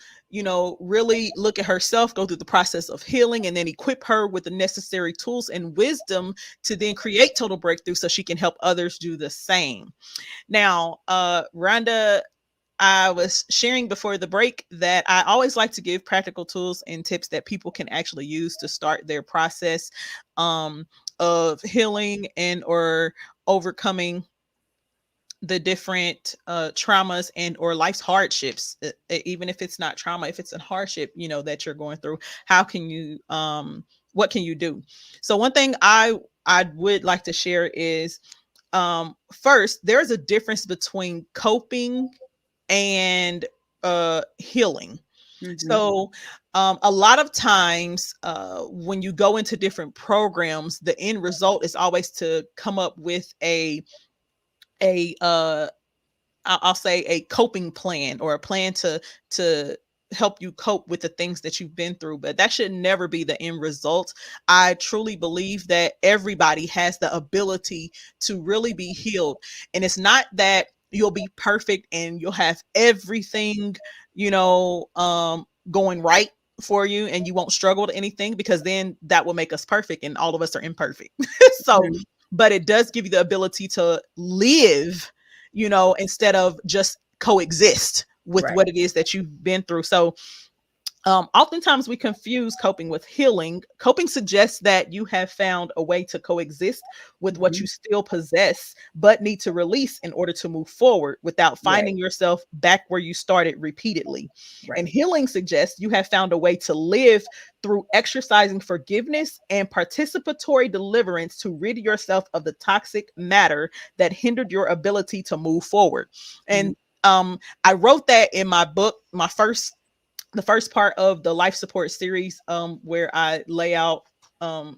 really look at herself, go through the process of healing, and then equip her with the necessary tools and wisdom to then create total breakthrough so she can help others do the same. Now, Rhonda, I was sharing before the break that I always like to give practical tools and tips that people can actually use to start their process of healing and or overcoming the different traumas and or life's hardships, even if it's not trauma, if it's a hardship, that you're going through. How can you, what can you do? So one thing I would like to share is, first, there's a difference between coping and healing. Mm-hmm. So a lot of times when you go into different programs, the end result is always to come up with I'll say a coping plan, or a plan to help you cope with the things that you've been through, but that should never be the end result. I truly believe that everybody has the ability to really be healed, and it's not that you'll be perfect and you'll have everything going right for you and you won't struggle to anything, because then that will make us perfect, and all of us are imperfect. So but it does give you the ability to live, instead of just coexist with Right. what it is that you've been through. So oftentimes we confuse coping with healing. Coping suggests that you have found a way to coexist with what you still possess, but need to release in order to move forward without finding yourself back where you started repeatedly. Right. And healing suggests you have found a way to live through exercising forgiveness and participatory deliverance to rid yourself of the toxic matter that hindered your ability to move forward. And I wrote that in my book, the first part of the life support series, where I lay out,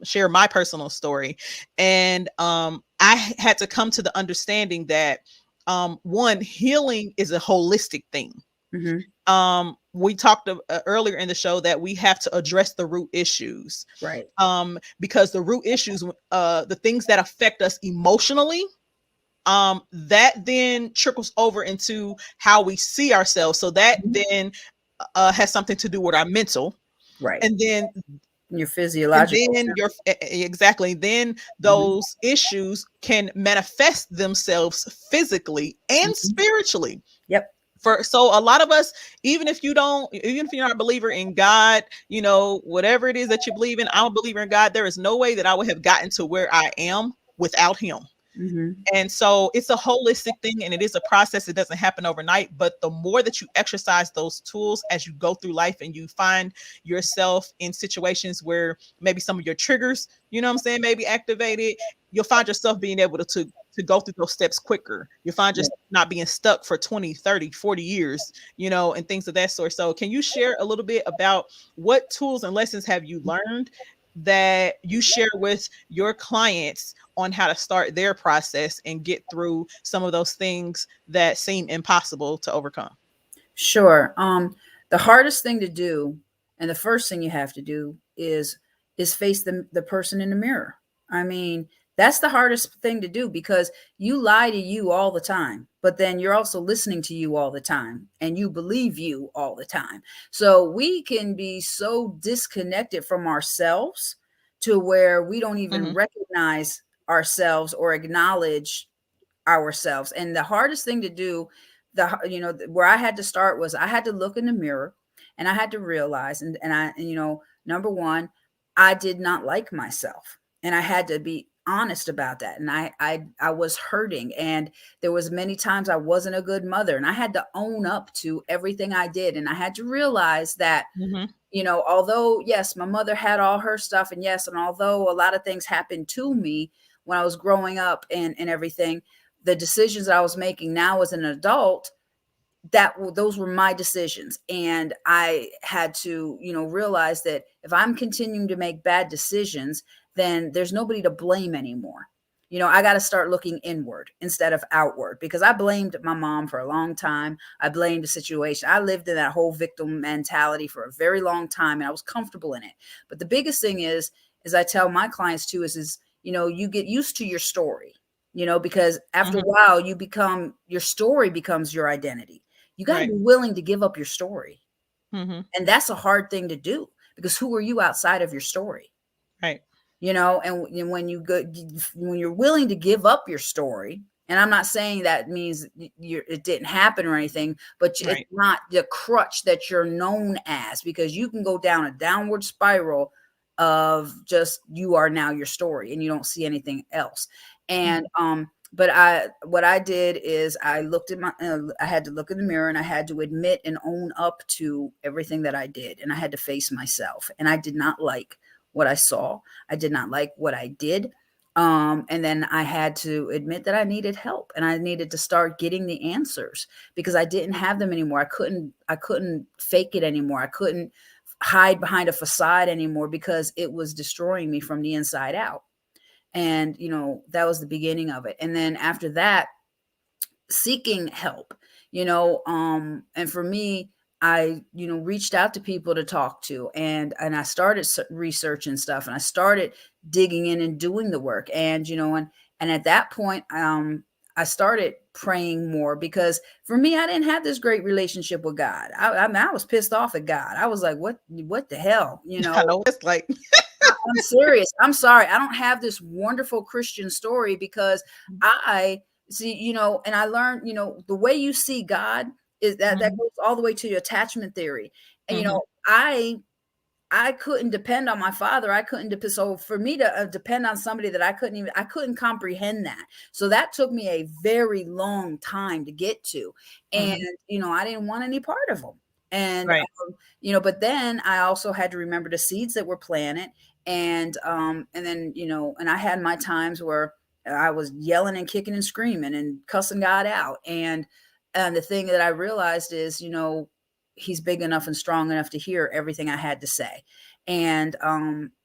share my personal story. And I had to come to the understanding that one, healing is a holistic thing. We talked earlier in the show that we have to address the root issues, Right. because the root issues, the things that affect us emotionally, that then trickles over into how we see ourselves. So that then has something to do with our mental, Right. and then Your physiological. and then exactly, then those issues can manifest themselves physically and spiritually. Yep. So a lot of us, even if you're not a believer in God, whatever it is that you believe in, I'm a believer in God. There is no way that I would have gotten to where I am without him. And so it's a holistic thing, and it is a process. It doesn't happen overnight, but the more that you exercise those tools as you go through life, and you find yourself in situations where maybe some of your triggers, may be activated, you'll find yourself being able to go through those steps quicker. You'll find yourself not being stuck for 20, 30, 40 years, and things of that sort. So can you share a little bit about what tools and lessons have you learned that you share with your clients on how to start their process and get through some of those things that seem impossible to overcome? Sure. The hardest thing to do, and the first thing you have to do is face the person in the mirror. I mean, that's the hardest thing to do, because you lie to you all the time, but then you're also listening to you all the time, and you believe you all the time. So we can be so disconnected from ourselves to where we don't even recognize ourselves or acknowledge ourselves. And the hardest thing to do where I had to start was I had to look in the mirror and I had to realize, number one, I did not like myself, and I had to be honest about that. And I was hurting, and there was many times I wasn't a good mother, and I had to own up to everything I did. And I had to realize that, Mhm. although, yes, my mother had all her stuff, and yes, and although a lot of things happened to me when I was growing up and everything, the decisions I was making now as an adult, those were my decisions. And I had to, realize that if I'm continuing to make bad decisions, then there's nobody to blame anymore. I got to start looking inward instead of outward, because I blamed my mom for a long time. I blamed the situation. I lived in that whole victim mentality for a very long time, and I was comfortable in it. But the biggest thing is I tell my clients too, is you get used to your story, because after a Mhm. while your story becomes your identity. You got to Right. be willing to give up your story. Mhm. And that's a hard thing to do, because who are you outside of your story? Right. And when you're willing to give up your story, and I'm not saying that means it didn't happen or anything, but it's Right. not the crutch that you're known as, because you can go down a downward spiral of just, you are now your story and you don't see anything else. And but what I did is I looked at I had to look in the mirror, and I had to admit and own up to everything that I did, and I had to face myself. And I did not like what I saw. I did not like what I did. And then I had to admit that I needed help, and I needed to start getting the answers, because I didn't have them anymore. I couldn't fake it anymore. I couldn't hide behind a facade anymore, because it was destroying me from the inside out. And that was the beginning of it. And then after that, seeking help, and for me, I reached out to people to talk to, and I started researching stuff, and I started digging in and doing the work. And and at that point, I started praying more, because for me, I didn't have this great relationship with God. I mean, I was pissed off at God. I was like, what the hell, I know it's like. I'm serious. I'm sorry. I don't have this wonderful Christian story, because I see, and I learned, the way you see God is that Mhm. goes all the way to your attachment theory. And, Mhm. I couldn't depend on my father. I couldn't depend. So for me to depend on somebody that I couldn't comprehend that. So that took me a very long time to get to. And, Mhm. I didn't want any part of them. And, Right. but then I also had to remember the seeds that were planted. And then, and I had my times where I was yelling and kicking and screaming and cussing God out. And the thing that I realized is, he's big enough and strong enough to hear everything I had to say. And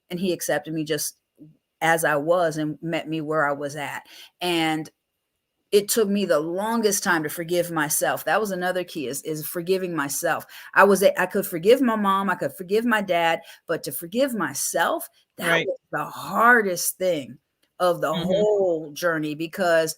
he accepted me just as I was, and met me where I was at. And it took me the longest time to forgive myself. That was another key, is forgiving myself. I could forgive my mom, I could forgive my dad, but to forgive myself, that Right. was the hardest thing of the Mhm. whole journey, because,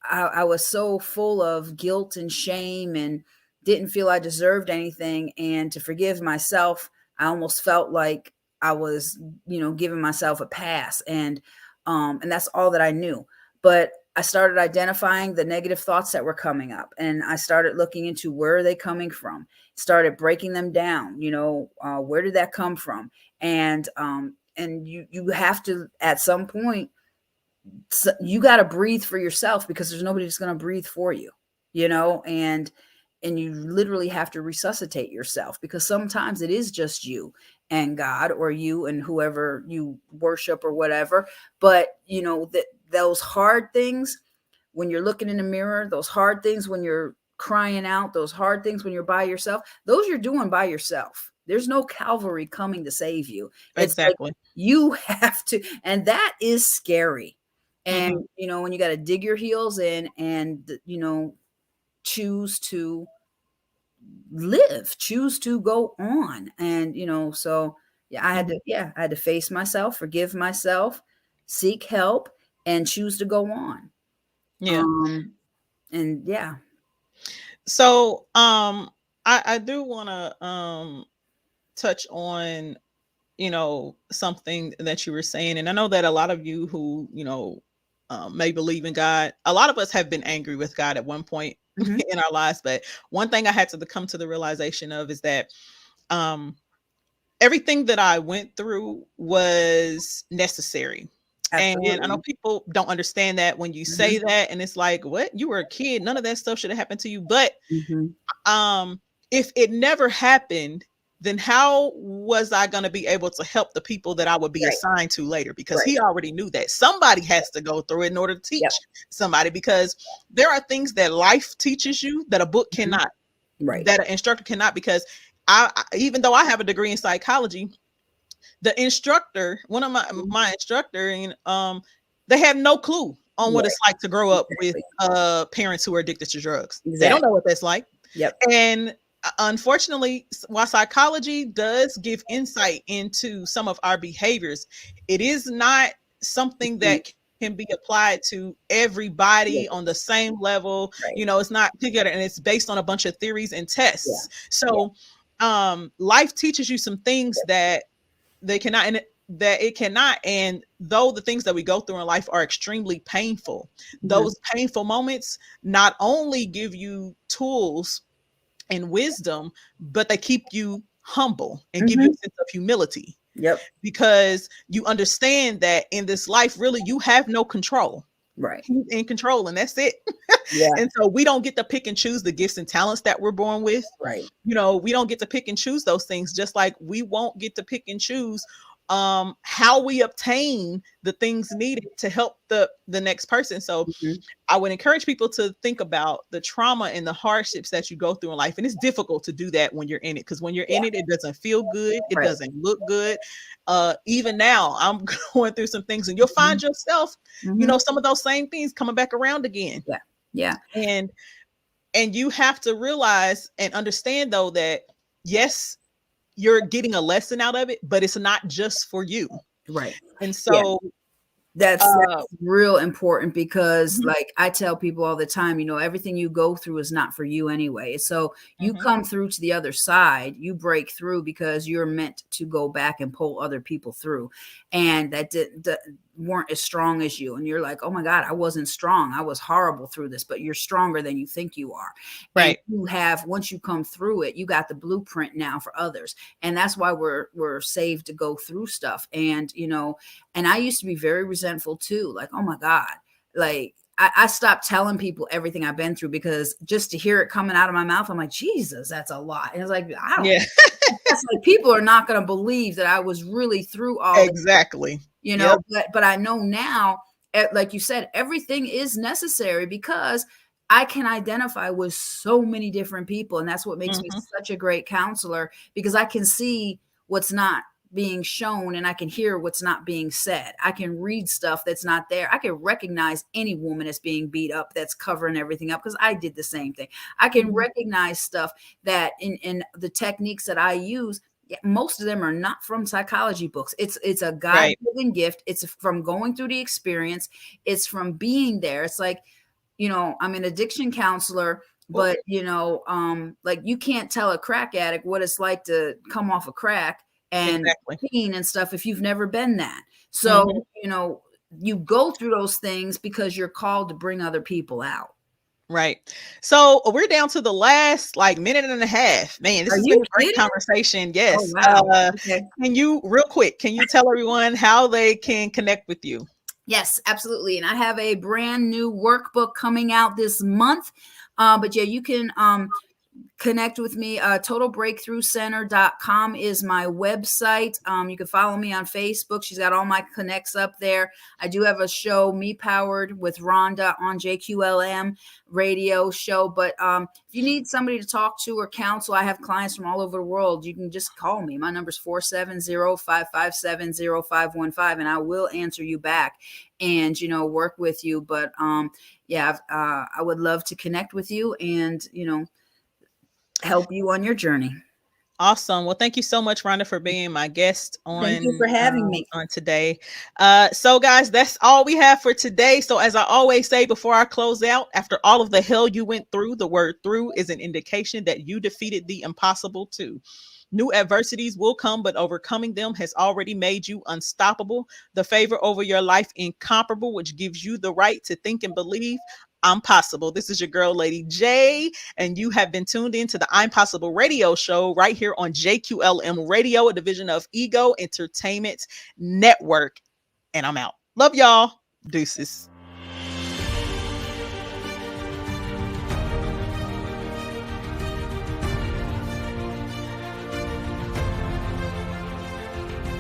I was so full of guilt and shame, and didn't feel I deserved anything. And to forgive myself, I almost felt like I was, giving myself a pass. And that's all that I knew. But I started identifying the negative thoughts that were coming up, and I started looking into where are they coming from, started breaking them down, where did that come from? And you have to, at some point, you got to breathe for yourself, because there's nobody that's going to breathe for you, and you literally have to resuscitate yourself, because sometimes it is just you and God, or you and whoever you worship or whatever. But that those hard things when you're looking in the mirror, those hard things when you're crying out, those hard things when you're by yourself, those you're doing by yourself. There's no Calvary coming to save you. It's like Exactly. you have to, and that is scary. And Mhm. when you got to dig your heels in, and choose to live, choose to go on. And so yeah, Mhm. I had to face myself, forgive myself, seek help, and choose to go on. Yeah. um and yeah. So, I do want to touch on, something that you were saying, and I know that a lot of you who, may believe in God. A lot of us have been angry with God at one point in our lives, but one thing I had to come to the realization of is that um, everything that I went through was necessary. Absolutely. And I know people don't understand that when you say that, and it's like, what? You were a kid. None of that stuff should have happened to you. But if it never happened, then how was I going to be able to help the people that I would be assigned to later? Because he already knew that somebody has to go through it in order to teach somebody, because there are things that life teaches you that a book cannot, that an instructor cannot. Because even though I have a degree in psychology, the instructor, one of my instructor, and they have no clue on what it's like to grow up with parents who are addicted to drugs. They don't know what that's like. And unfortunately, while psychology does give insight into some of our behaviors, it is not something that can be applied to everybody on the same level. You know, it's not together, and it's based on a bunch of theories and tests. So life teaches you some things that they cannot, and that it cannot. And though the things that we go through in life are extremely painful, those painful moments not only give you tools and wisdom, but they keep you humble and give you a sense of humility. Because you understand that in this life, really, you have no control. He's in control, and that's it. And so we don't get to pick and choose the gifts and talents that we're born with. You know, we don't get to pick and choose those things, just like we won't get to pick and choose how we obtain the things needed to help the next person. So I would encourage people to think about the trauma and the hardships that you go through in life. And it's difficult to do that when you're in it, because when you're in it, it doesn't feel good. It doesn't look good. Even now, I'm going through some things, and you'll find yourself, you know, some of those same things coming back around again. And you have to realize and understand, though, that yes, you're getting a lesson out of it, but it's not just for you. And so that's real important, because like I tell people all the time, you know, everything you go through is not for you anyway. So you come through to the other side, you break through because you're meant to go back and pull other people through, and that weren't as strong as you. And you're like, oh my God, I wasn't strong. I was horrible through this, but you're stronger than you think you are. And you have, once you come through it, you got the blueprint now for others. And that's why we're saved to go through stuff. And, you know, and I used to be very resentful too. Like, oh my God, like I stopped telling people everything I've been through, because just to hear it coming out of my mouth, I'm like, Jesus, that's a lot. And it's like, I don't, it's like people are not going to believe that I was really through all exactly. You know, but I know now, like you said, everything is necessary, because I can identify with so many different people. And that's what makes me such a great counselor, because I can see what's not being shown, and I can hear what's not being said. I can read stuff that's not there. I can recognize any woman that's being beat up, that's covering everything up, because I did the same thing. I can recognize stuff that in the techniques that I use, most of them are not from psychology books. It's a God-given gift. It's from going through the experience. It's from being there. It's like, you know, I'm an addiction counselor, but you know, like you can't tell a crack addict what it's like to come off a crack and pain and stuff if you've never been that. So, you know, you go through those things because you're called to bring other people out. Right. So we're down to the last like minute and a half. Man, this has been a great conversation. Yes. Oh, wow. Can you, real quick, can you tell everyone how they can connect with you? Yes, absolutely. And I have a brand new workbook coming out this month. But yeah, you can connect with me. Totalbreakthroughcenter.com is my website. You can follow me on Facebook. She's got all my connects up there. I do have a show, Me Powered with Rhonda, on JQLM radio show. But if you need somebody to talk to or counsel, I have clients from all over the world. You can just call me. My number is 470-557-0515, and I will answer you back and, you know, work with you. But yeah, I would love to connect with you and, you know, help you on your journey. Awesome. Well, thank you so much, Rhonda, for being my guest on. Thank you for having me on today. So guys, that's all we have for today. So as I always say before I close out, after all of the hell you went through, the word through is an indication that you defeated the impossible too. New adversities will come, but overcoming them has already made you unstoppable. The favor over your life incomparable, which gives you the right to think and believe I'm possible. This is your girl, Lady J, and you have been tuned into the I'm Possible radio show right here on JQLM Radio, a division of Ego Entertainment Network. And I'm out. Love y'all. Deuces.